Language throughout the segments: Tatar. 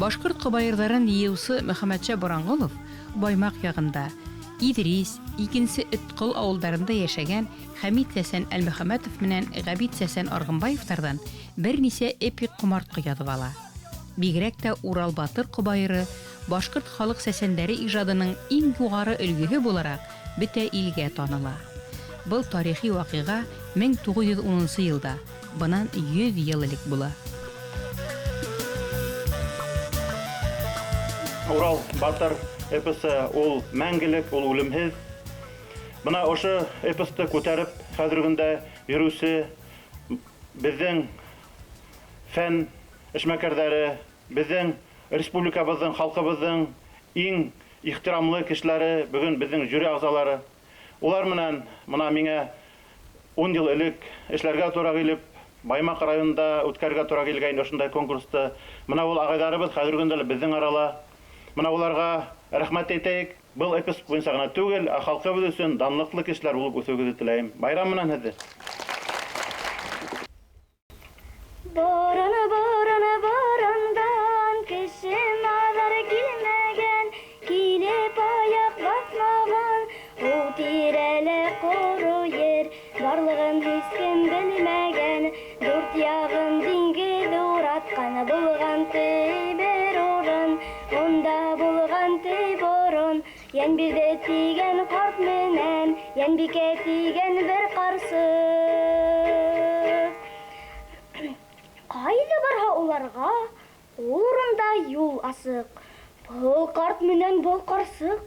Башкорт кобайырларын йыюсы Мөхәммәтшә Бораңгылов Баймак ягында, Идрис, икенче Өткыл авылдарында яшәгән Хәмит Сәсән Әлмөхәммәтов менән Габит Сәсән Аргынбаевтардан берничә эпик кумартка язып ала. Бигрәк тә Урал Батыр кобайыры башкорт халык сәсәндәре иҗадының иң югары өлгеһе буларак бөтә илгә таныла. Был тарихи вакыйга 1910 елда, бынан 100 ел элек була. Урал Батыр эпосы ул мәңгелек, ул үлемһез. Бына ошо эпосты күтәреп хәзергендә йөрүче безнең фән эшмәкәрләре, безнең республикабызның, халкыбызның иң ихтирамлы кешеләре, бүген безнең жюри агзалары. Улар менән мына миңа 10 ел элек эшләргә туры килеп, Баймак районында үткәргә туры килгән ошондай конкурсты. Мына ул агайларыбыз хәзергендә безнең арала. Мына уларга рәхмәт әйтәйек. Был эпос буенча гына түгел, халкыбыз өчен данлыклы кешеләр булып үсүгезне теләйм. Байрам менән һеҙҙе. Borandan kişi nazar girmegen, kilip ayak basmagan, o tirele koru yer, varlığın hiç kim bilmegen, dört yağın dingil uğratkan, bulgan bir orun, onda bulgan borun, yen bir de tigen kart menen, yen bir tigen bir karsız. Кайда барһа уларга, урында юл асык. Был карт менән был карсык,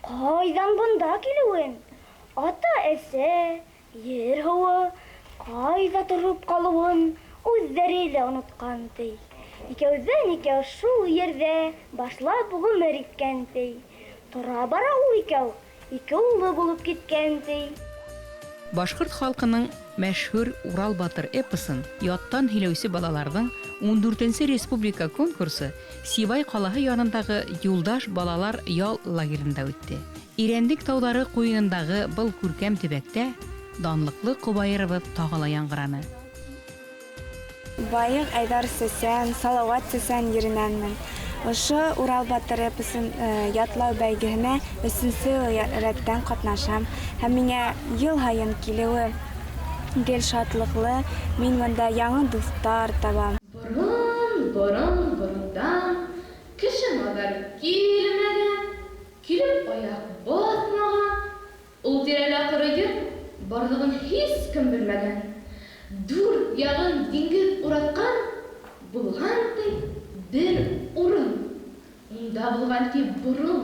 кайдан бында килүен? Ата-әсә, ер һуы, кайда торып калуын үзләре дә оныткан ди. Икәүдән икәү шул ердә башлап гомер иткән ди. Тора бара ул икәү, ике улы булып киткән ди. Башкорт халкының мәшһүр Урал Батыр эпосын яттан һөйләүче балаларның 14-нче республика конкурсы Сибай калаһы янындагы Юлдаш балалар ял лагерында үтте. Ирәндек таулары куенындагы был күркәм төбәктә данлыклы кобайырыбыз тагыла яңгыраны. Байык Айдар Сәсән, Салават Сәсән еренәнмен. Ошо Урал Батыр эпосын ятлау бәйгеһенә 3-нче рәттән катнашам. Һәм миңа ел һайын килүе гел шатлыклы, мин монда яңа дуслар табам. Борындан кеше назар килмәгән, килеп аяк басмаган, ул тирәлә кырыйып барлыгын һич кем белмәгән. Дүр ягын диңгез ураткан, булган бер урын. Унда булган бурын.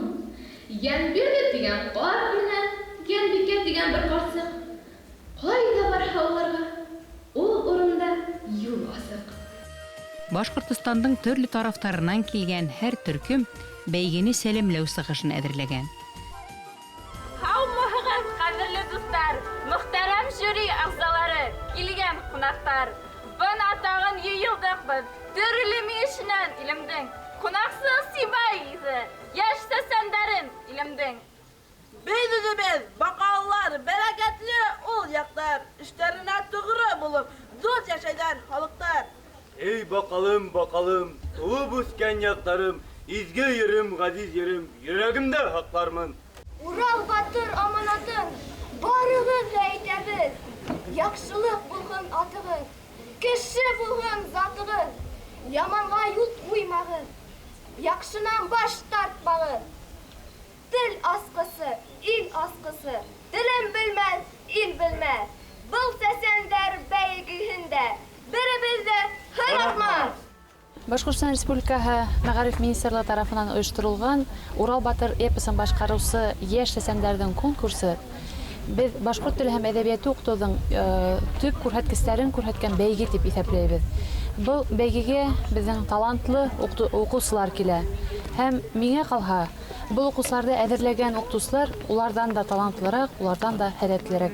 Янбирге дигән карт менән Янбикә дигән бер карсык. Кайда барһа уларга, ул урында юл асык. Башкортстандың төрле тарафтарынан килгән һәр төркем бәйгене сәламләү сыгышын әзерләгән. Һаумыгыз, кадерле дуслар, мөхтәрәм жюри агзалары, килгән кунактар. Бына тагын йыелдык без. Төрле мишнән илемдең, кунаксыз Сибай изе, яшь сәсәндәрен илемдең. Biz bakallar, bereketli ol yaklar, işlerine tıgırı bulup, zor yaşayan halıklar. Ey bakalım, dolu busken yaklarım, izge yerim, gaziz yerim, yüreğimde haklarımın. Урал Батыр аманатын барыгыз әйтәбез. Яхшылык булган атыгыз, кеше булган затыгыз. Яманга юл куймагыз, яхшынан баш тартмагыз. Тел аскысы, ил аскысы, телем белмәс, ил белмәс. Был сәсәндәр бәйгеһендә беребездә хөрмәт. Башкортстан Республикаһы Мәгариф министрлыгы тарафынан оештырылган Урал Батыр эпосын башкарусы яшь сәсәндәрнең конкурсы без башкорт теле һәм әдәбияты укытуның төп күрһәткечләрен күрһәткән бәйге дип исәпләйбез. Бұл бәйгегә безнең талантлы укучылар килә. Һәм миңа калһа, бұл укучыларны әзерләгән укытучылар улардан да талантлырак, улардан да һәләтлерәк.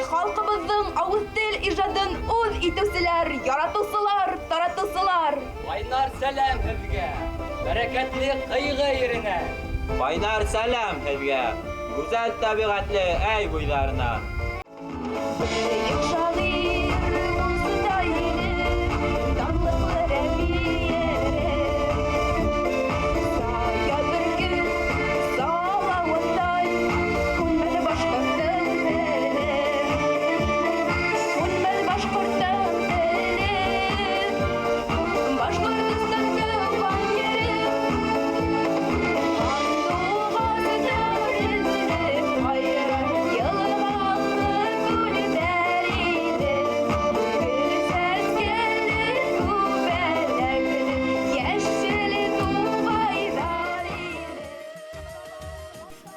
Халкыбызның авыз тел иҗатын үз итүселәр, яратучылар, таратучылар. Байнар сәлам һеҙгә, бәрәкәтле ҡыйғы еренә. Байнар сәлам һеҙгә, гүзәл тәбиғәтле әй буйҙарына. Шағир,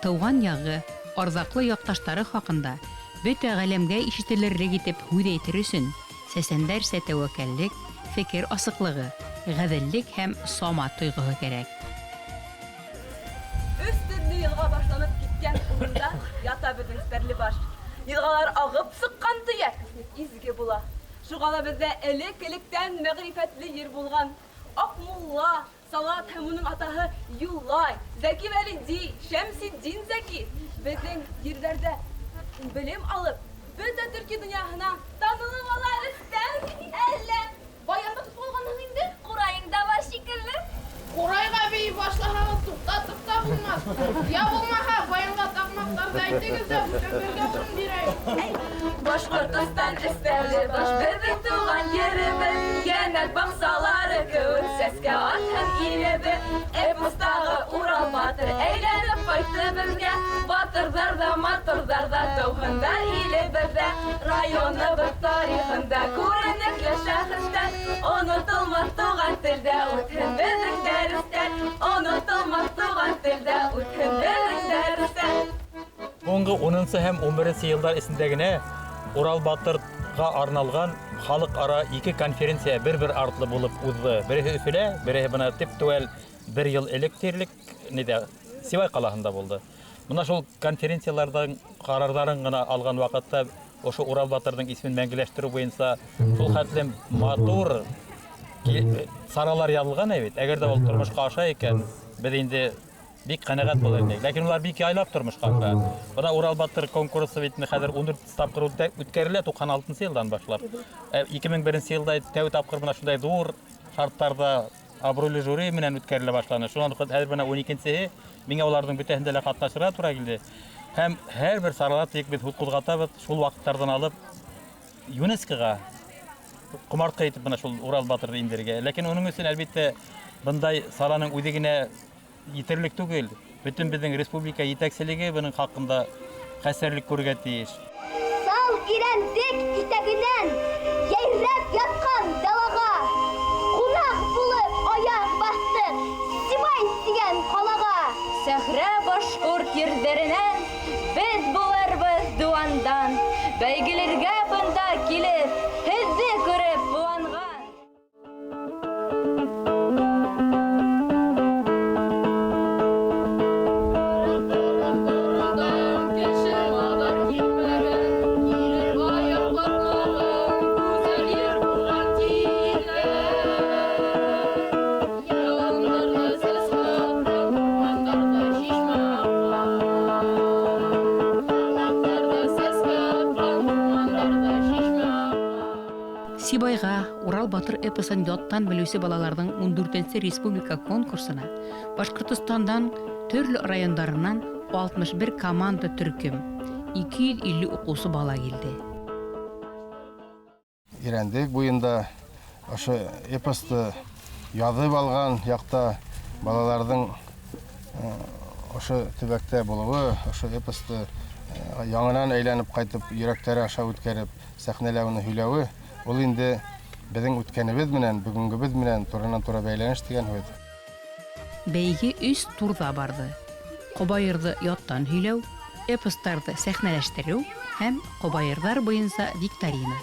тыуган ягы, арзаклы якташтары хакында бөтә галәмгә ишетелерлек итеп һүз әйтер өчен сәсәндәрсә тәвәккәллек, фикер асыклыгы, гаделлек һәм сама тойгыһы кирәк. Өстенле елга башланып киткән урында ята безнең Стәрлебаш. Елгалар агып сыккан төяк изге була. Шуга да бездә элек-электән мәгърифәтле ир булган Акмулла, Салат һәм уның атаһы Юлай, Зәки Вәлиди, Шәмсиддин Зәки безнең җирләрдә белем алып, бөтә төрки дөньяһына танылып ала өстән. Әллә баянда булганның инде курайыңда бар шикелле. Курайга бей башлаһагыз туктатып та булмас. Я булмаһа баянга такмактарды әйтегез дә бергә урын бирәйек. Башкортстан өстәле баш безнең туган еребез, янәк баксалары кеүек сәскә ат һәм илебе. Эпостагы Урал батыр әйләнеп кайтты безгә, батырдар да матурдар да тыуганда илебездә, районыбыз тарихында күренекле шәхестәр, онытылмас туган телдә үтһен безнең дәрестәр, онытылмас туган телдә үтһен безнең дәрестәр. Соңгы 10 һәм 11 елдар исендә генә Урал батырга арналган халыкара 2 конференция бер-бер артлы булып узды. Бере Өфөлә, бере бына Теп-Түәл 1 ел элек тирлек Сибай калаһында булды. Мына шул конференциялардан карарларын гына алган вакытта ошо Урал батырның исемен мәңгеләштерү буенча шул хәтлем матур саралар язылган бит. Әгәр дә ул тормышка аша икән, без инде бик канәгать булыр идек. Ләкин улар бик яйлап тормышка аша. Бuna Урал батыр конкурсы бит хәзер 14 тапкыр үткәрелә 96 елдан башлап. 2001 елда тәү тапкыр менә шундай зур шартларда абруйлы жюри менән үткәрелә башланы. Шуннан хәзер менә 12-нче миңа уларның бөтәһендә дә катнашырга туры килде. Һәм һәрбер сарала тик бит кузгатабыз шул вакыттардан алып ЮНЕСКОга кумартка итеп менә шул Урал батырды индергә. Ләкин уның өчен әлбәттә бындай сараның үзе генә yetерлек түгел. Bütün bizning республика итәкчелеге буның хакында хәсәрлек күрергә тиеш. Сал ирәндек итәгенән яйрәп яткан далага, кунак булып аяк басты Сибай дигән калага. Сәхрә башкорт йөрдәренән без булырбыз дуандан, бәйгеләргә бында килеп, һезне күреп куанган. Сибайга Урал батыр эпосын яттан белүче балаларның 14-нче республика конкурсына Башкортстандан төрле районнарыннан 61 команда төркем, 250 укучы бала килде. Ирәндек буенда ошо эпосты язып алган якта балаларның ошо төбәктә булуы, ошо эпосты яңадан әйләнеп кайтып йөрәкләре аша үткәреп сәхнәләүне һөйләүе ул инде безнең үткәнебез менән бүгенгебез менән турыдан-туры бәйләнеш дигән һүз. Бәйге 3 турда барды. Кобаерды яттан һөйләү, эпостарды сәхнәләштерү һәм кобаердар буенча викторина.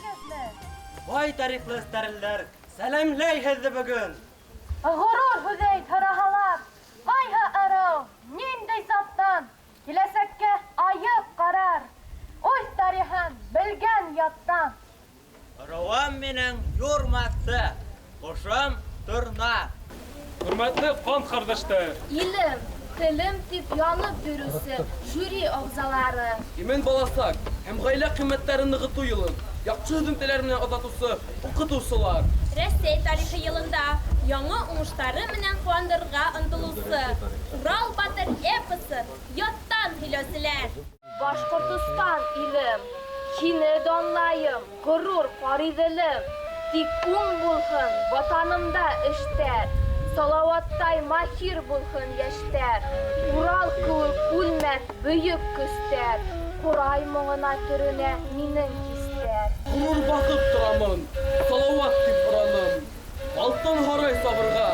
Вай тарихлы стәрләр, сәламләйһез бүген. Горур һүзәй тараһалар. Кайһы арау, ниндәй заттан киләсәккә аяк карар. Үз тарихын белгән яттан. Равам менен юрмасы, кошам турна. Hürmetli kan kardeşler. Илем, телем дип янып йөрүсе жюри агзалары. Имен баласак, һәм гаилә кыйммәтләрен ныгыту елын. Яхшы һөҗүмтәләр менән азатучы укытучылар. Рәсәй тарихы елында яңа уңышлары менән куандырырга ынтылусы Урал батыр эпосы яттан һөйләүселәр. Башкортстан илем, сине данлайым, горур фаризелем. Тик уң булһын ватанымда эштәр, салаваттай махир булһын яшьтәр. Урал кебек үлмәс бөек көстәр, курай моңына төренә минең кистәр. Гурур басып торамын, салават дип ораным. Алтын һарай сабырга,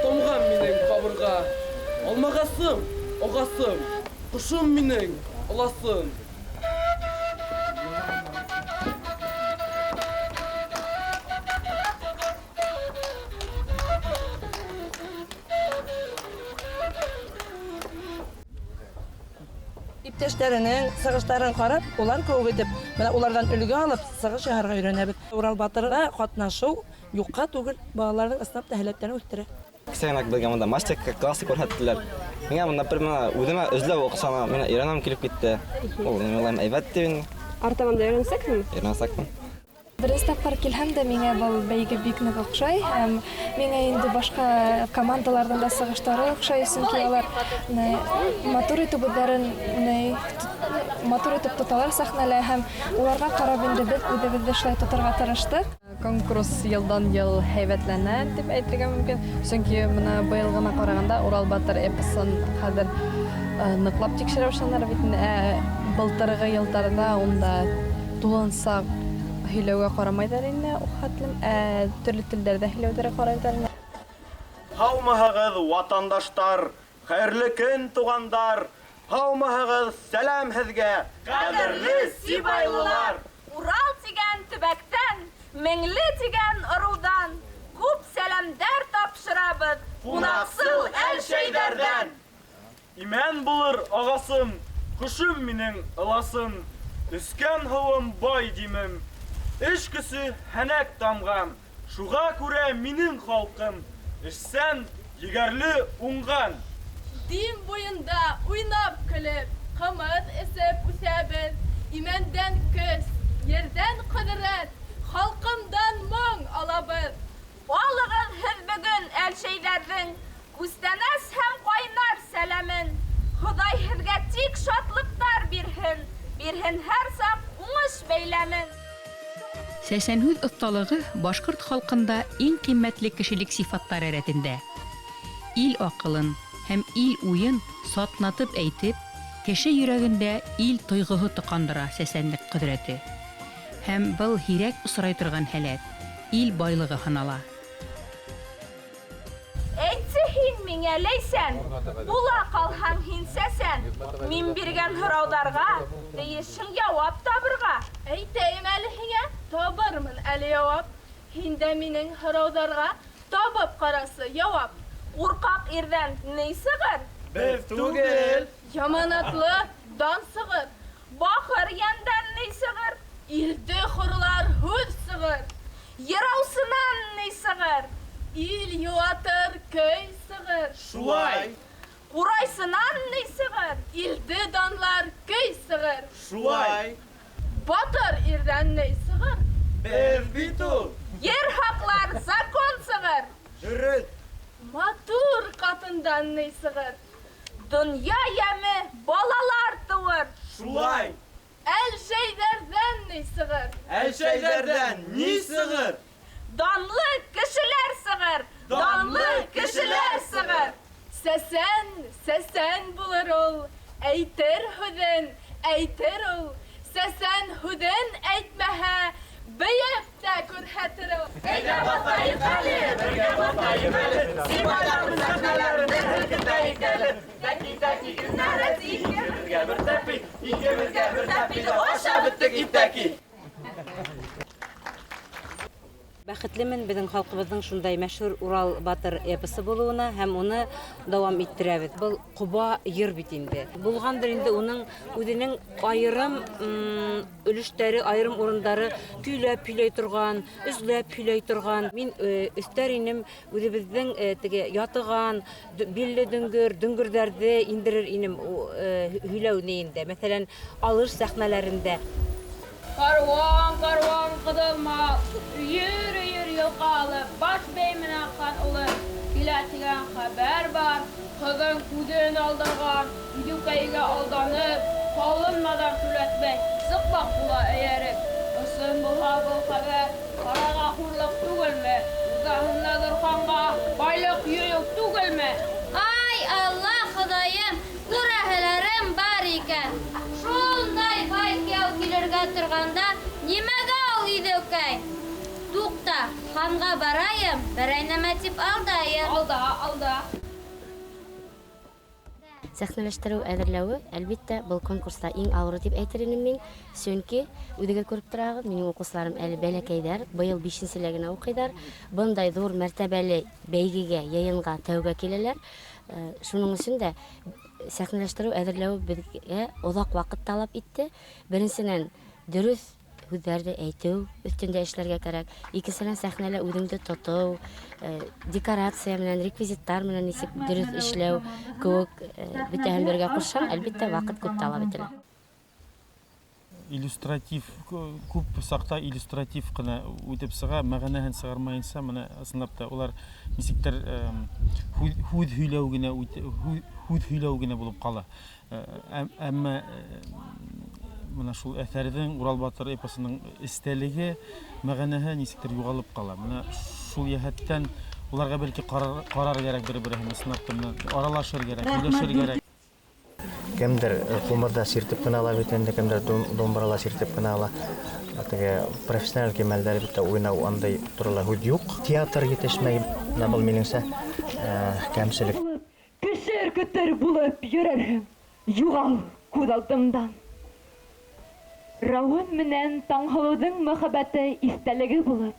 томган минең кабырга. Алмагасым, огасым, Кушым минең, ыласым. Иптәшләренең сыгыштарын карап, улар күп итеп, менә улардан үлгә алып, сыгыш яһарга өйрәнәбез. Урал батырга катнашу юкка түгел, балаларның ысынап тәһәлләтләрен үстерә. Кесәнәк безгә монда мастер классы күрһәттеләр. Миңа монда например, үземә эзләп укысам, менә иранам килеп китте. Ул милайм әйбәт дип. Артаман да өйрәнсәкме? Өйрәнсәкме? Беренче тапкыр килһәм дә миңа был бәйге бик нык охшай. Миңа инде башка командалардан да сыгыштары охшай, чөнки алар матур итеп үҙҙәрен матур итеп тоталар сәхнәлә һәм уларга карап инде без үҙебеҙҙе шулай тоторга тырыштык. Конкурс йылдан-йыл һәйбәтләнә дип әйтергә мөмкин. Чөнки менә быелгына караганда Урал батыр эпосын хәзер ныклап тикшерә башланылар бит. Былтыргы йылдарда унда тулансак һөйләүгә карамайҙар инде, хәтлем төрлө телдәрдә һөйләүҙәргә карайҙар. Һаумыһығыҙ, ватандаштар, хәйерле көн, туғандар. Һаумыһығыҙ, сәлам һеҙгә, ҡәҙерле сибайлылар. Урал тигән төбәктән, Меңле тигән ырыуҙан күп сәләмдәр тапшырабыҙ ҡунаҡсыл әлшәйҙәрҙән. Имән булыр ағасым, ҡушым минең ыласым, эскән һыуым бай димем. Эш көсө һәнәк тамғам, шуға күрә минең халҡым, эшсән, егәрле уңған. Дин буйында уйнап көлөп, ҡымыҙ эсеп үсәбеҙ, имәндән көс, ерҙән ҡөҙрәт, халҡымдан моң алабыҙ. Алығыҙ һеҙ бөгөн әлшәйҙәрҙең күстәнәс һәм ҡайнар сәләмен. Хоҙай һеҙгә тик шатлыҡтар бирһен, бирһен һәр саҡ уңыш бәйләмен. Сәсәнһүҙ оҫталығы башҡорт халҡында иң ҡиммәтле кешелек сифаттары рәтендә. Ил аҡылын һәм ил уйын сатнатып әйтеп, кеше йөрәгендә ил тойғоһо тоҡандыра сәсәнлек ҡөҙрәте. Һәм был һирәк осрай торған һәләт, ил байлығы һанала. Әйтсе һин миңә ләйсән, була ҡалһаң һин сәсән, мин биргән һорауҙарға тейешең яуап табырға. Әйтәйем әле һиңә, табырмын әле яуап. Һин дә минең һорауҙарға табып ҡарасы яуап. Ҡурҡаҡ ирҙән ни сығыр? Беҙ түгел. Яманатлы дан сығыр. Бахыр йәндән ни сығыр? Илде хурлар һүҙ сығыр. Йыраусынан ни сығыр? Ил юатыр көй сығыр. Шулай. Ҡурайсынан ни сығыр? Илде данлар көй сығыр. Шулай. Батыр ирҙән ни сығыр? Беҙ бит ул. Ер хаҡлар закон сығыр. Дөрөҫ. Матур ҡатындан ни сығыр? Донъя йәме балалар тыуыр. Шулай. Әлшәйҙәрҙән ни сығыр? Әлшәйҙәрҙән ни сығыр? Данлы кешеләр сығыр. Данлы кешеләр сығыр. Сәсән, сәсән булыр ул. Әйтер һүҙен, әйтер ул. Сәсән һүҙен әйтмәһә, бейеп тә күрһәтер ул. Әйҙә баҫайыҡ әле, бергә баҫайыҡ әле. Сибайларҙың сәхнәләрен һелкетәйек әле. Тәки-тәки көннәре тиһер. Бергә бер тәпи, икебеҙгә бер тәпи, аша бөттөк итәки. Бәхетлемен беҙҙең халҡыбыҙҙың шундай мәшһүр Урал батыр эпосы булыуына һәм уны дауам иттерәбеҙ. Был ҡоба йыр бит инде. Булғандыр инде уның үҙенең айырым өлөштәре, айырым урындары көйләп һөйләй торған, өзләп һөйләй торған. Мин өҫтәр инем үҙебеҙҙең теге ятыған, билле дөңгөрҙәрҙе индерер инем һөйләүне инде. Мәҫәлән, алыш сәхнәләрендә. Каруан, каруан ҡыҙылма, өйөр йылға алып, баш бейеменә хан улы. Килә тигән хәбәр бар, ҡыҙың күҙен алдырған, Идеүкәйгә алданып, ҡалынмадан түләтмәй, сыҡмаҡ була эйәреп. Ысын булһа был хәбәр, ҡараға хурлыҡ түгелме? Үҙәһендәгер ханға байлыҡ йөйөү түгелме? Ай, Алла, Хоҙайым, күрәһеләрем бар икән. Шундай бай кейәү килергә торғанда, нимәгә ул Идеүкәй? Туҡта, ханға барайым, берәй нәмә тип алдайым. Алда. сәхнәләштерү әзерләүе, әлбиттә, был конкурста иң авыр дип әйтер инем мин. Чөнки үдегез күреп торагыз, минем укучыларым әле бәләкәйдәр, быел 5-нче генә укыйлар. Бындай зур мәртәбәле бәйгегә, яйынга тәүгә киләләр. Шуның өчен дә сәхнәләштерү әзерләүе безгә озак вакыт талап итте. Беренчедән, дөрес һүзләрне әйтү өстендә эшләргә кирәк. Икенчедән, сәхнәлә үзеңне тоту, декорация менән, реквизиттар менән ничек дөрес эшләү кебек бөтәһен бергә кушсаң, әлбиттә вакыт күп талап ителә. Иллюстратив, күп сакта иллюстратив кына үтеп сыга, мәгънәһен сыгармаенча, менә ысынлап та улар ничектер һүз һөйләү генә булып кала. Әмма менә шул әсәрнең, Урал батыр эпосының истәлеге, мәгънәһе ничектер югалып кала. Менә шул яһәттән уларга бәлки карар кирәк бер-беренә, ысынлап та аралашыр кирәк, һөйләшер кирәк. Кемдер кумырда сиртеп кына ала бит инде, кемдер домбырала сиртеп кына ала. Теге профессиональ кемәлдәр бит уйнау андай турыла һүз юк. Театр җитешмәй, менә бу минеңсә кемчелек. Көтер булып йөрәрһең, югал күз алдымдан. Рауын менән Таңһылыуның мөхәббәте истәлеге булып,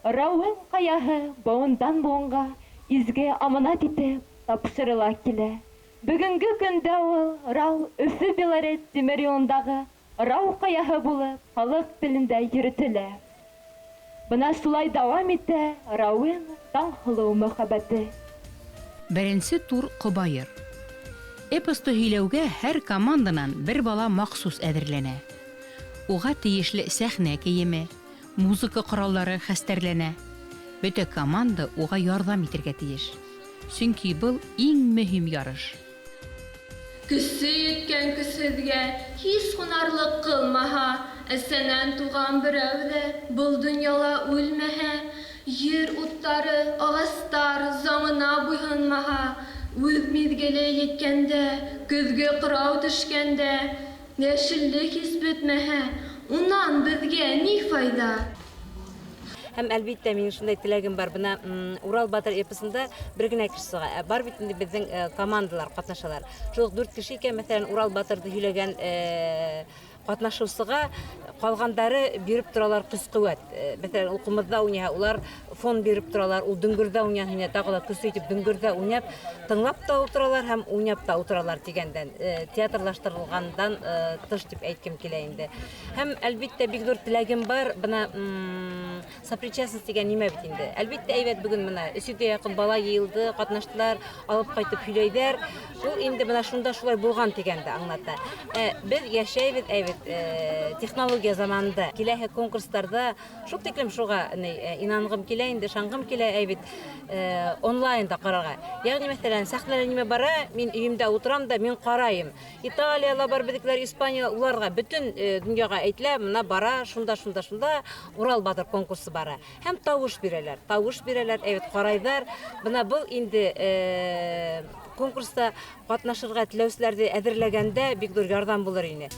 Рауын каяһы бауындан буынга изге аманат итеп тапшырыла килә. Бүгенге көндә ул Рау Өфе Белорет тимер юлындагы Рау каяһы булып халык телендә йөрөтелә. Бына шулай дәвам итә Рауын Таңһылыу мөхәббәте. Беренче тур Кобайыр. Эпосты һөйләүгә һәр команданан бер бала махсус әзерләнә. Уга тиешле сәхнә киеме, музыка кораллары хәстәрләнә. Бөтә команда уга ярдәм итәргә тиеш. Чөнки был иң мөһим ярыш. Көсе еткән көсөҙгә һис һунарлык кылмаһа, әсәнән туган берәү ҙә был донъяла үлмәһә, ер уттары, ағастар заңына буйһонмаһа, үҙ миҙгеле еткәндә, көҙгө ҡырау төшкәндә, йәшеллек һис бөтмәһә, унан беҙгә ни файҙа? Һәм әлбиттә минең шундай теләгем бар. Бына Урал батыр эпосында бер генә кеше сыга. Бар бит инде безнең командалар катнашалар. Шул 4 кеше икән, мәсәлән, Урал батырды һөйләгән катнашыусыга калгандары биреп торалар көс-куәт. Мәсәлән, ул кумызда уйна, улар фон биреп торалар, ул дөңгөрдә уйна, тагы да көс итеп дөңгөрдә уйнап, тыңлап та утыралар һәм уйнап та утыралар дигәндән, театрлаштырылгандан тыш дип әйткем килә инде. Һәм әлбиттә бик зур теләгем бар. Бына сопричастность дигән нимә бит инде. Әлбиттә әйбәт бүген менә 300-гә якын бала йыелды, катнаштылар, алып кайтып һөйләйдәр. Ул инде менә шунда шулай булган дигәндә аңлата. Без яшәйбез әйбәт технология заманында. Киләһе конкурстарда шул тиклем шуга инангым килә инде, шаңгым килә әйбәт онлайнда карарга. Ягъни мәсәлән, сәхнәләр нимә бара, мин өйемдә утырам да мин карайым. Италияла бар бездәкләр, Испания, уларга бөтен дөньяга әйтелә, менә бара, шунда Урал батыр конкурсы бара. Һәм тавыш бирәләр, әйбәт карайдар. Бына был инде конкурста катнашырга теләүчеләрне әзерләгәндә бик зур ярдәм булыр иде.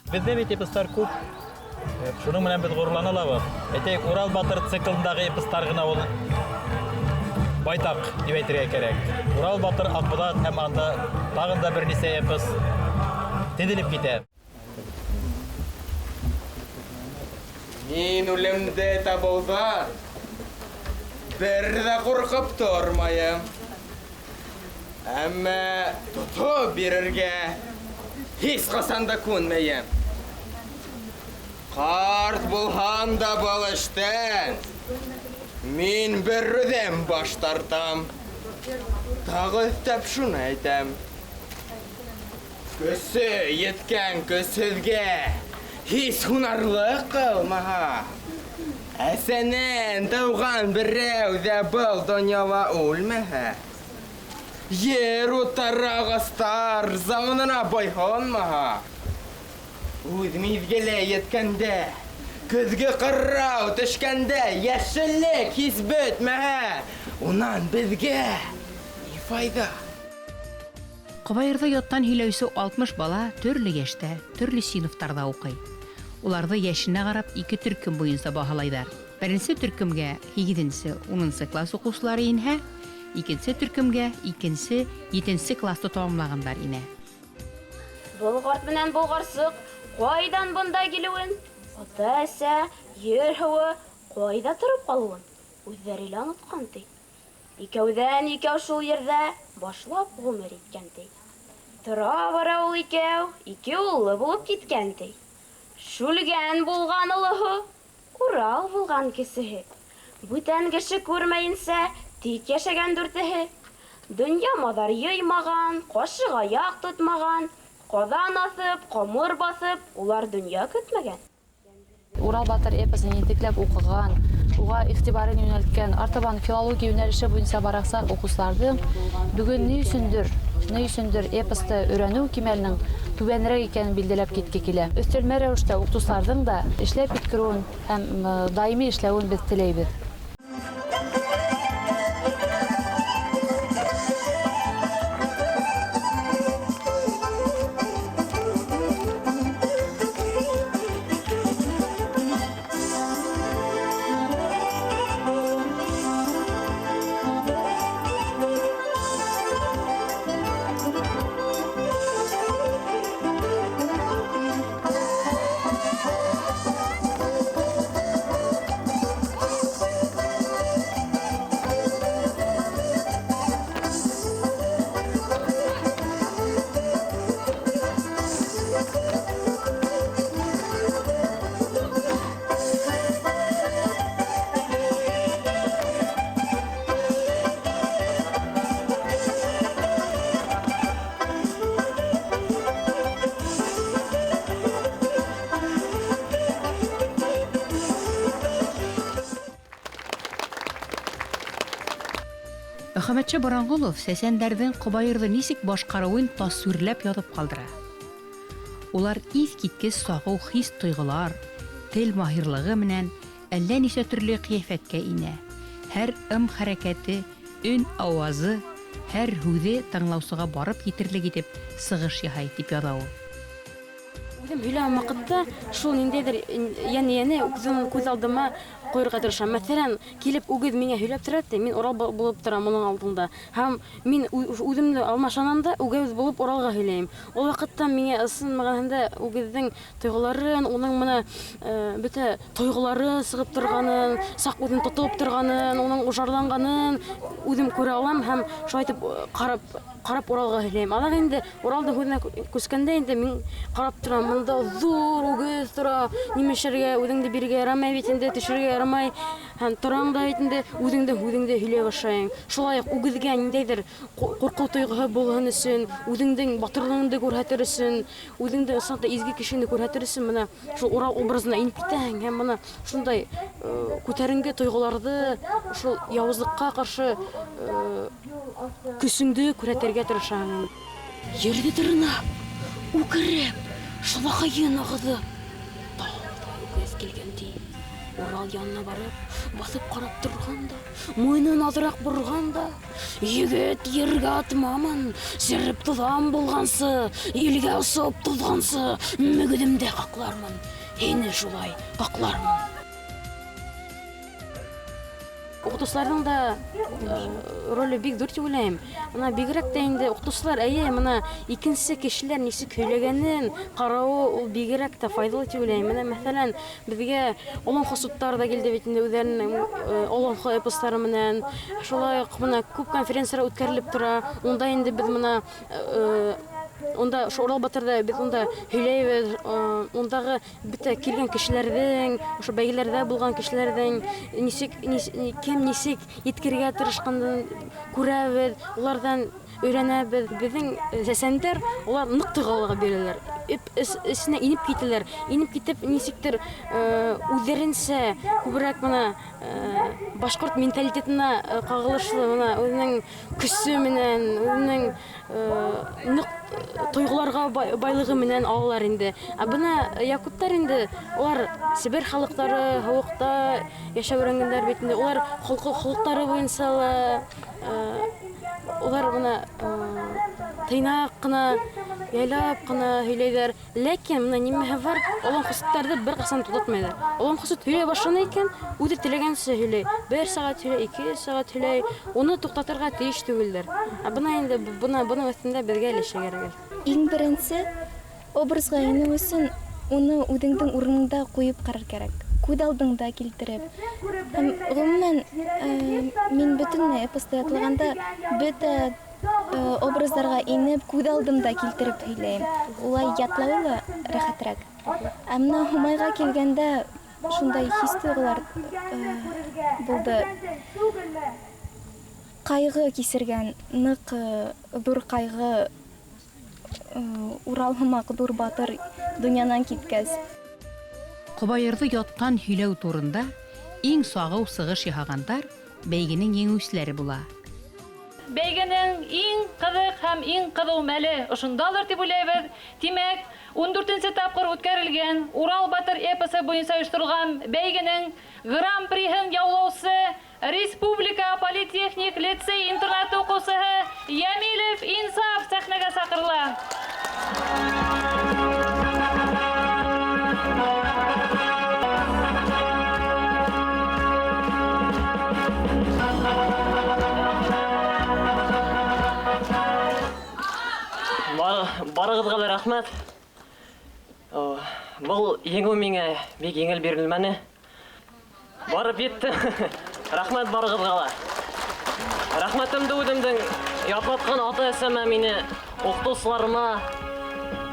Бездә бит эпостар күп. Шуның менән без горурланалабыз. Әйтәйек, Урал батыр циклындагы эпостар гына ул байтак дип әйтергә кирәк. Урал батыр Акбулат һәм анда тагын да бернисә эпос тезелеп китә. Мин үлемдә табылда бер дә куркып тормаям. Әмма тотып бирергә һис касан да күнмәям. Карт булган да балыштан мин бер үҙем баш тартам. Тагы өҫтәп шуны әйтәм. Көсө еткән көсөҙгә һис һунарлыҡ ҡылмаһа, Әсәнен тауған біреу дә бұл дөньяла үлмәһә. Ер утар ағастар заманына байханмаһа. Үз мизгеле еткәндә, көзгө қыррау төшкәндә, яшеллек хис бөтмәһә, унан безгә ни файда? Кобаерда яттан һөйләүсе 60 бала төрле яшьтә, төрле сыйныфтарда укый. Уларҙы яшенә карап 2 төркем буйынса баһалайҙар. Беренсе төркемгә 8-10 класс укучылары инһә, икенсе төркемгә 2-7 классты тамамлагандар инә. Болғарт менән болғарсыҡ, ҡайҙан бында килеүен? Ата-әсә, ер һыуы ҡайҙа тороп ҡалыуын? Үҙҙәре лә онотҡан ти. Икәүҙән икәү шул ерҙә башлап ғүмер иткән ти. Тора-бара ул икәү, 2 уллы булып киткән ти. Шүлгән булған олоһо, Урал булған кесеһе. Бүтән кеше күрмәйенсә, тик йәшәгән дүртеһе. Дөнья маҙар йыймаған, ҡашыға аяҡ тотмаған, ҡаҙан аҫып, ҡамыр баҫып, улар донъя көтмәгән. Урал батыр эпосын ентекләп уҡыған, уға иғтибарын йүнәлткән, артабан филология йүнәлеше буйынса бараҡса уҡыусыларҙың бөгөн ни өсөндөр эпосты өйрәнеү кимәленең түбәнерәк икәнен билдәләп китке килә. Өҫтәлмә рәүештә уҡытыусыларҙың да эшләп киткереүен һәм даими эшләүен беҙ теләйбеҙ. Мөхәммәтшә Баранғолов сәсәндәрҙең Ҡобайырҙы нисек башҡарыуын тасуирләп яҙып ҡалдыра. Улар иҫ киткес сағыу хис-тойғолар, тел маһирлығы менән әллә нисә төрлө ҡиәфәткә инә. Һәр хәрәкәте, өн ауазы, һәр һүҙе тыңлаусыға барып етерлек итеп сығыш яһай тип яҙа ул. Үҙем һөйләгән ваҡытта шул ниндәйҙер йәне күҙ алдыма ҡуйырға тырышам. Мәҫәлән, килеп үгеҙ миңә һөйләп тора, мин Урал булып торам уның алдында. Һәм мин үҙемде алмашанам да үгеҙ булып Уралға һөйләйем. Ул ваҡытта миңә ысын мәғәнәһендә үгеҙҙең тойғоларын, уның мына бөтә тойғолары сығып торғанын, саҡ үҙен тотоп торғанын, уның ужарланғанын үҙем күрә алам һәм шулай итеп ҡарап Уралға һөйләйем. Аҙаҡ инде Уралдың һүҙенә күскәндә инде мин ҡарап торам, мында ҙур үгеҙ тора, нимәшәргә, үҙеңде бирергә ярамай бит инде, төшөргә ярамай. Һәм тораң да бит инде үҙеңде һөйләй башлайың. Шулай уҡ үгеҙгә ниндәйҙер ҡурҡыу тойғоһо булһын өсөн, үҙеңдең батырлығыңды күрһәтер өсөн, үҙеңдең ысынлап изге кешене күрһәтер өсөн мына шул Урал образына инеп китәһең һәм мына шундай күтәренке тойғоларҙы, шул яуызлыҡҡа ҡаршы көсөңдө күрһәтергә тырышаһың. Ерҙе тырнап, үкереп, шылаҡайын ағыҙып, үгеҙ килгән ти. Урал янына барып, баҫып ҡарап торған да, муйынын аҙыраҡ борған да, егет ергә атмамын, сереп туҙан булғансы, илгә осоп туҙғансы, мөгөҙөмдә ҡаҡлармын, һине шулай ҡаҡлармын. Уҡытыусыларҙың да роле бик ҙур тип уйлайым. Мына бигерәк тә инде уҡытыусылар, икенсе кешеләр нисек һөйләгәнен ҡарауы ул бигерәк тә файҙалы тип уйлайым. Менә мәҫәлән, беҙгә Олонхо суттар да килде бит инде үҙҙәренең Олонхо эпостары менән. Шулай уҡ мына күп конференциялар үткәрелеп тора. Унда инде беҙ мына Унда Урал батырҙа беҙ унда һөйләйбеҙ, ундағы бөтә килгән кешеләрҙең, ошо бәйгеләрҙә булған кешеләрҙең кем нисек еткергә тырышҡанын күрәбеҙ, уларҙан өйрәнәбез. Безнең сәсәндәр улар нык тыгалга бирәләр. Эсенә инеп китәләр. Инеп китеп ничектер үзләренчә күбрәк менә башкорт менталитетына кагылышлы менә үзенең көсе менән, үзенең нык тойгыларга байлыгы менән алалар инде. Бuna якуттар инде улар Сибир халыктары, һавыкта яшәп өйрәнгәннәр бит инде. Улар холыктары буенча улар менә тыйнак кына, яйлап кына һөйләйләр. Ләкин менә нимәһе бар? Олан хусыттарды бер касан тутатмыйлар. Олан хусыт һөйләй башлана икән, үзе теләгәнчә һөйләй. 1 сагать һөйләй, 2 сагать һөйләй. Уны туктатырга тиеш түгелдер. Буна инде буның өстендә безгә эшләргә кирәк. Иң беренче образга инү өчен уны үдеңдең урынында куеп карар кирәк. Күз алдыңда килтереп. Һәм гомумән мин бөтенләй эпоста ятлаганда бөтә образларга инеп күз алдымда килтереп һөйләйм. Улай ятлауы рәхәтрәк. Әмма Хумайга килгәндә шундай хис-туйгылар булды. Кайгы кисергән, нык зур кайгы, Урал һымак зур батыр дөньядан киткәс. Кобаерды яткан һөйләү турында иң сагыу сыгыш яһагандар бәйгенең еңүчеләре була. Бәйгенең иң кызык һәм иң кызу мәле ошондалыр дип уйлайбыз. Димәк, 14-нче тапкыр үткәрелгән Урал батыр эпосы буенча оештырылган бәйгенең гран-приһын яулаучы Республика политехник лицей интернат укучысы Ямилев Инсаф сәхнәгә чакырыла. Барыгызга да рахмат. Бұл еңу миңа бик еңел бирелмәне. Барып етті. Рахмат барыгызга. Рахматымды үдемдең ятлаткан ата-әсәмә мине укытучыларыма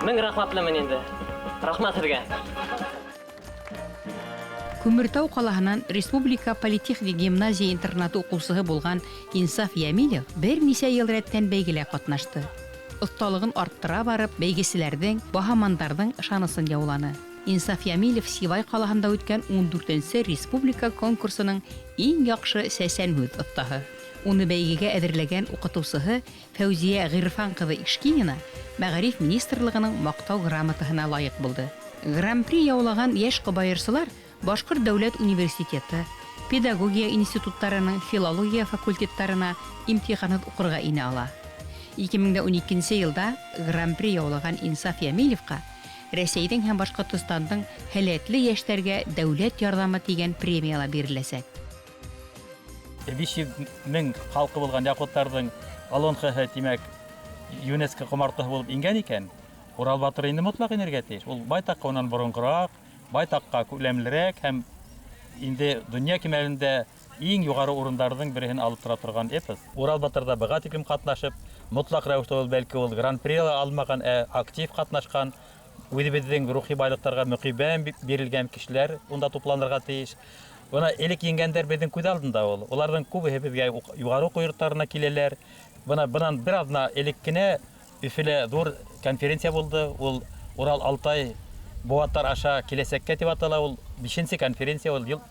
мең рахматлымын инде. Рахмат сезгә. Күмертау калаһынан Республика политехник гимназия интернаты укучысы булган Инсаф Ямилев берничә ел рәттән бәйгелә катнашты. Осталыгын арттыра барып, бәйгеселәрдең, баһамандардың ышанысын яуланы. Инсаф Ямилев Сивай калаһында үткән 14-нче республика конкурсының иң яхшы сәсән һүз остаһы. Уны бәйгегә әзерләгән укытучысы Фәүзия Гыйрфан кызы Ишкинина Мәгариф министрлыгының мактау грамотаһына лайык булды. Гран-при яулаган яшь кобаерчылар Башкорт дәүләт университеты, педагогия институттарының филология факультетларына имтиханын укырга инә ала. 2012 елда гран-при яулаган Инсаф Ямилевка Рәсәйдең һәм Башкортстандың һәләтле яшьләргә дәүләт ярдәме тигән премиялар биреләсәк. 500 мең халкы булган якуттарның алонхаһы тимәк ЮНЕСКО комартыһы булып ингән икән. Урал батыры инде мотлак инергә тиеш. Ул байтакка унан борынгырак, байтакка күләмлерәк һәм инде дөнья кимәлендә иң югары урындардың берен алып тора торган эпос. Урал батырда быга тиклем катнашып, мотлак рәвештә ул бәлки ул гран-при алмаган, актив катнашкан, үзебезнең рухи байлыктарга мөкибән бирелгән кешеләр унда тупланырга тиеш. Буна элек ингәндәр безнең күз алдында ул. Уларның күбе безгә югары койрыктарына киләләр. Бунан бер азна элек кенә Өфелә зур конференция булды. Ул Урал Алтай Буаттар аша киләсәккә дип атала. Ул 5нче конференция ул ел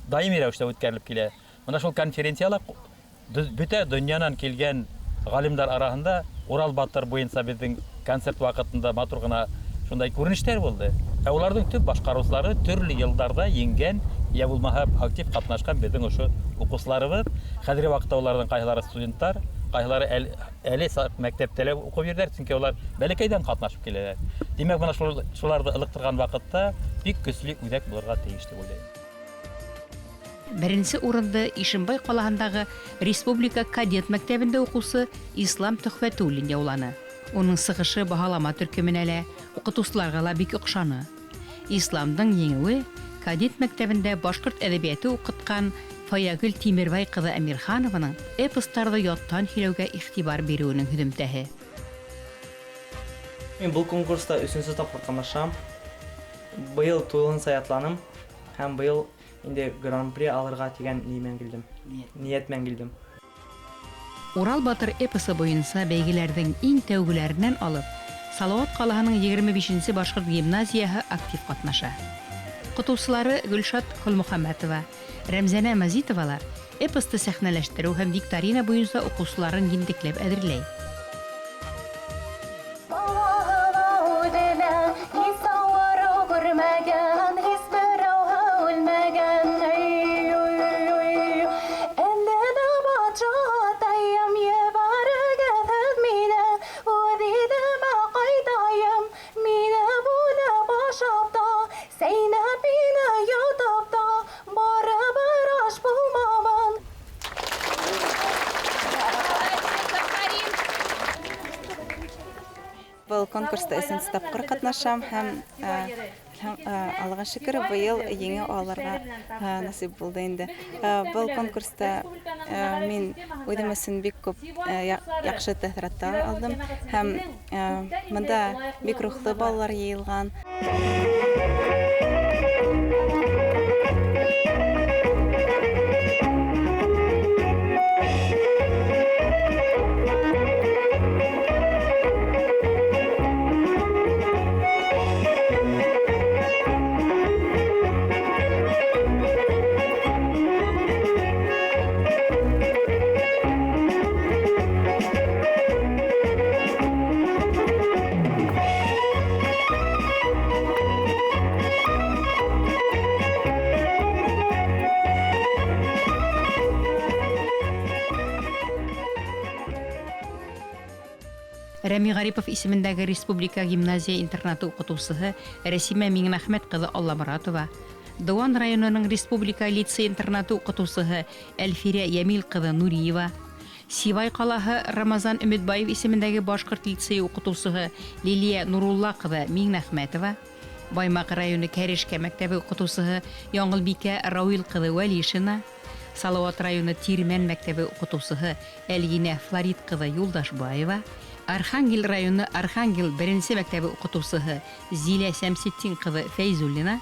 даими рәвештә үткәрелеп килә. Менә шул конференциялар бөтә дөньянан килгән галимдар арасында Урал батыр буенча безнең концерт вакытында матур гына шундай күренештәр булды. Уларның төп башкаручылары төрле елларда енгән, я булмаһа актив катнашкан безнең ошо укучыларыбыз. Хәзерге вакытта уларның кайһылары студентлар, кайһылары әле мәктәптә укып йөрдәр, чөнки улар бәләкәйдән катнашып киләләр. Димәк, менә шуларны ылыктырган вакытта бик көчле үзәк булырга тиеш дип уйлыйм. Беренче урынды Ишембай калаһындагы Республика кадет мәктәбендә укучы Ислам Төхфәтуллин яуланы. Уның сыгышы баһалама төркеменә укытучыларга ла бик охшаны. Исламның еңүе кадет мәктәбендә башкорт әдәбияты укыткан Фаягүл Тимербай кызы Әмирханованың эпостарда яттан һөйләүгә игътибар бирүенең һөдемтәһе. Мин бу конкурста 3нче тапкыр катнашам. Быел тулын саятланым һәм быел инде гран-при алырга дигән ният белән килдем. Урал Батыр эпосы буенча бәйгеләрнең иң тәүгеләреннән алып, Салават калаһының 25-нче башкорт гимназияһы актив катнаша. Кутусылары Гөлшат Холмөхәммәтова, Рәмзәнә Мазитовалар эпосты сәхнәләштерү һәм викторина буенча укучыларын җинтекләп әзерләй. Был конкурста өченче тапкыр катнашам һәм Аллага шөкер, быел еңә алырга насыйп булды инде. Был конкурста мин үдем өчен бик күп яхшы тәэсирләр алдым һәм монда бик рухлы балалар йыелган. Рәми Гарипов исемендәге Республика гимназия интернаты укытучысы Рәсимә Миңнәхмәт кызы Алламоратова, Дыуан районының Республика лицей интернаты укытучысы Әлфирә Ямил кызы Нуриева, Сибай калаһы Рамазан Өмөтбаев исемендәге башкорт лицей укытучысы Лилия Нурулла кызы Миңнәхмәтова, Баймак районы Кәрешкә мәктәбе укытучысы Яңгылбикә Рауил кызы Вәлишина, Салават районы Тирмән мәктәбе укытучысы Әлгинә Флорид кызы Юлдашбаева, Архангел районы Архангел 1-нче мәктәбе укытучысы Зилә Сәмсеттин кызы Фәйзуллина,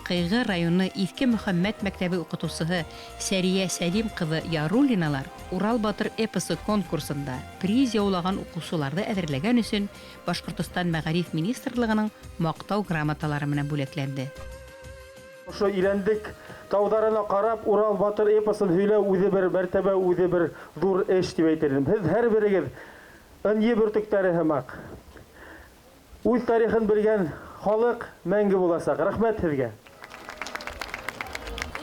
Кыйгы районы Иске Мөхәммәд мәктәбе укытучысы Сәрия Сәлим кызы Яруллиналар Урал Батыр эпосы конкурсында приз яулаган укучыларны әзерләгән өчен Башкортстан Мәгариф министрлыгының мактау грамоталары менән бүләкләнде. Ошо иләндек таударына карап Урал Батыр эпосын һөйләү үзе бер мәртәбә, үзе бер зур эш дип әйтерлем. Һез һәр берегез Ынйы бөртектәре һәмәк. Үз тарихын белгән халык мәңге буласак. Рәхмәт һезгә.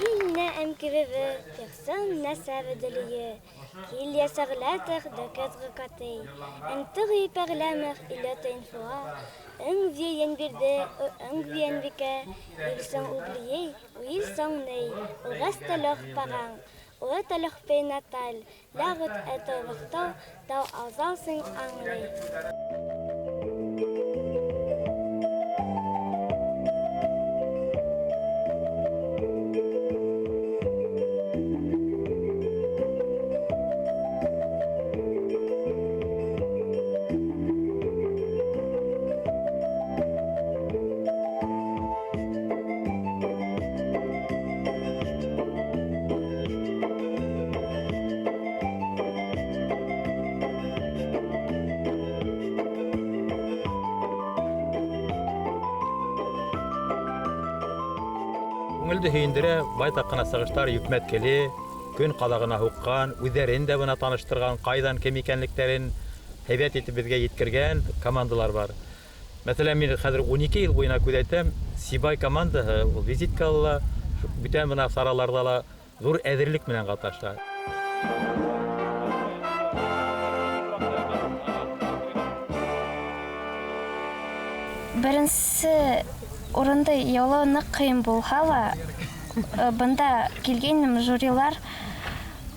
إن أمكرر تغسن نساب دلية كيل يسغلاتك دكات غكاتي أنتغي بغلامك إلا تنفوا أنفي ينبرد أنفي ينبكا يلسان أوبليي ويلسان ني وغستلوخ بغان وغستلوخ بيناتال لاغت أتو وقتو دو أوزاسين أنغلي Күңелде һөендерә байтак кына сыгыштар йөкмәткеле, көн кадагына һуккан, үзләрен дә бына таныштырган, кайдан кем икәнлекләрен һәйбәт итеп безгә yetkергән командалар бар. Мәсәлән, мин хәзер 12 ел буена күзәтәм, Сибай командаһы ул визиткалла, бүтән бына сараларда ла зур әзерлек менән катнаша. Беренче урында яулау нык кыен булса ла, бында килгән жюрилар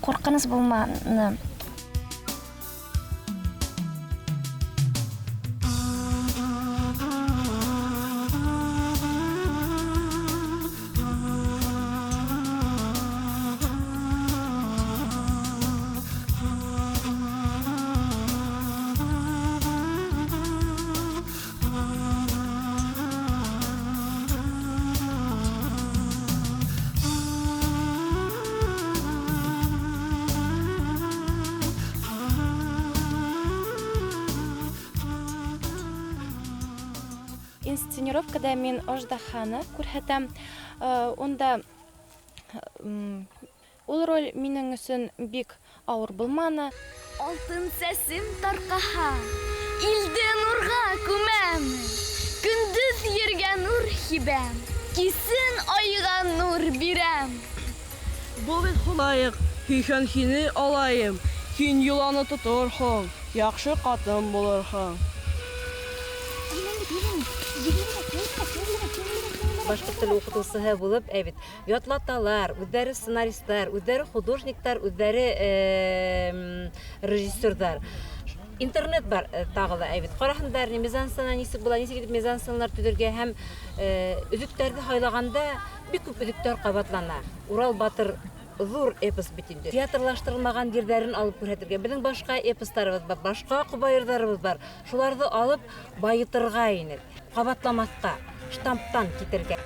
куркыныч булманы. инсценировкада мин аждаһаны күрһәтәм. Онда ул роль минең өчен бик авыр булманы. Алтын сәсем таркаһа, илде нурга күмәм. Көндүз йөргән нур хибәм, кисен айга нур бирәм. Бу бит хулайык, һичән һине алайым. Һин юланы тотырһың, яхшы катын булырһың. Башкорт теле укытучысы булып, әйбит, ятлаталар, үздәре сценаристлар, үздәре художниклар, үздәре режиссерлар. Интернет бар тагы да, әйбит. Караһындар, мизансцена нисек була, нисек итеп мизансценалар төзергә һәм үзүктәрне хайлаганда бик күп үзүктәр кабатлана. Урал Батыр зур эпос бит инде. Театрлаштырылмаган җирләрен алып күрһәтергә. Безнең башка эпостарыбыз бар, башка кубайырларыбыз бар. Шуларны алып байытырга инде, кабатламаска, штамптан китергә.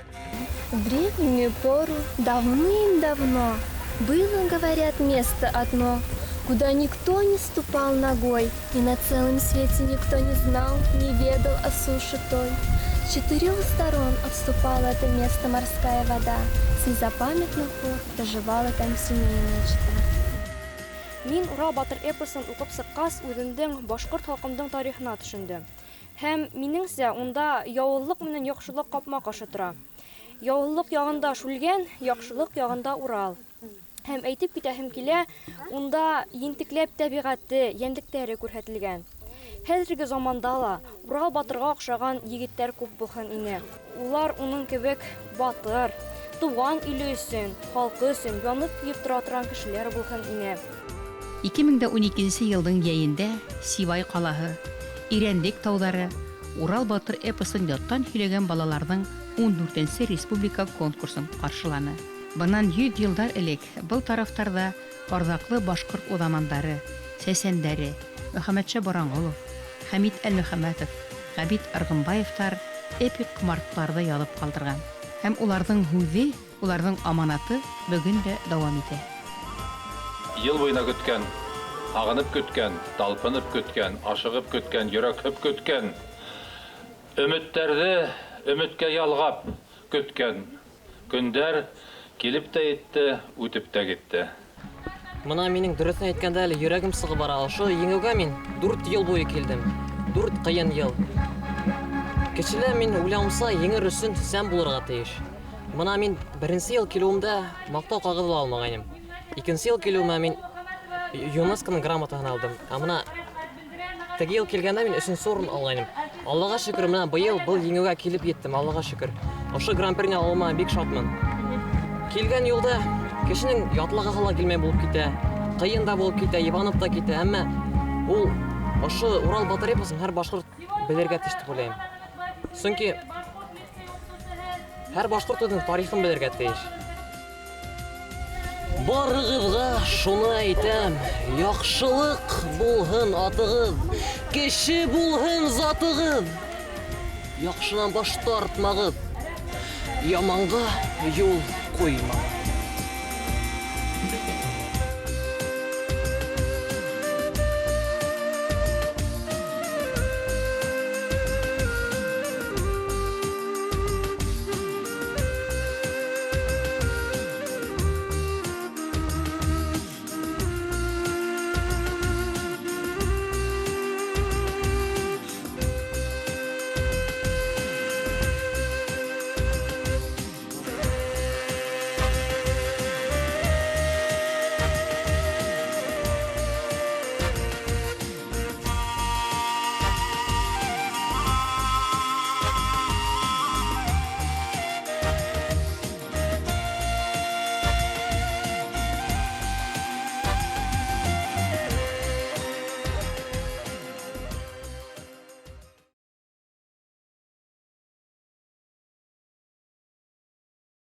В древнюю пору, давным-давно, было, говорят, место одно, куда никто не ступал ногой, и на целом свете никто не знал, не ведал о суше той. С 4 сторон отступала это место морская вода, с незапамятных пор проживала там семейная чета. Мин Урал Батыр эпосын укып сыккас, үземнең башкорт халкының тарихына төшендем. Һәм минеңсә, онда яулык менән яхшылык капма-каршы тора. Яулык ягында Шүлгән, яхшылык ягында Урал. Һәм әйтеп китәһем килә, онда ентекләп табигате, янлектәре күрһәтелгән. Хәзерге заманда ла Урал Батырга охшаган егетләр күп булган ине. Улар уның кебек батыр, туган иле өчен, халкы өчен янып киеп тора торган кешеләр булган ине. 2012 елдың яйында Сивай калаһы, Ирәндек таулары, Урал Батыр эпосын яттан һөйләгән балаларның 14нче республика конкурсын каршыланы. Бынан 100 елдар элек был тарафтарда ардаклы башкорт уламандары, сәсәндәре, Мөхәммәтшә Баранғолов, Хәмит Әл-Мөхәммәтов, Габит Аргынбаевтар эпик кумартларда язып калдырган. Һәм уларның һүзе, уларның аманаты бүген дә дәвам итә. Ел буена көткән, агынып көткән, талпынып көткән, ашыгып көткән, йөрәкһеп көткән, өметтәрде өметкә ялгап көткән көндәр килеп тә итте, үтеп тә китте. Мына минең дөресен әйткәндә әле йөрәгем сыгып бара. Ошо еңүгә мин 4 ел буе килдем. 4 кыен ел. Кечелә мин уйлаумса еңер өчен сәм булырга тиеш. Мына мин 1нче ел килүемдә мактау кагыды алмагайным. 2нче ел килүемә мин ЮНЕСКОның грамотасын алдым. Мына теге ел килгәндә мин 3нче орын алгайным. Аллага шөкер, менә быел был еңүгә килеп еттем. Аллага шөкер. Ошо гран-прини алма бик шатмын. Килгән юлда кешенең ятлыгы гына килмәй булып китә, кыен да булып китә, ябанып та китә, әмма ул ошо Урал Батыр эпосын һәр башкорт белергә тиеш дип уйлыйм. Чөнки һәр башкорт үзенең тарихын белергә тиеш. Барыгызга шуны әйтәм, яхшылык булһын атыгыз, кеше булһын затыгыз. Яхшыдан баш тартмагыз, яманга юл куймагыз.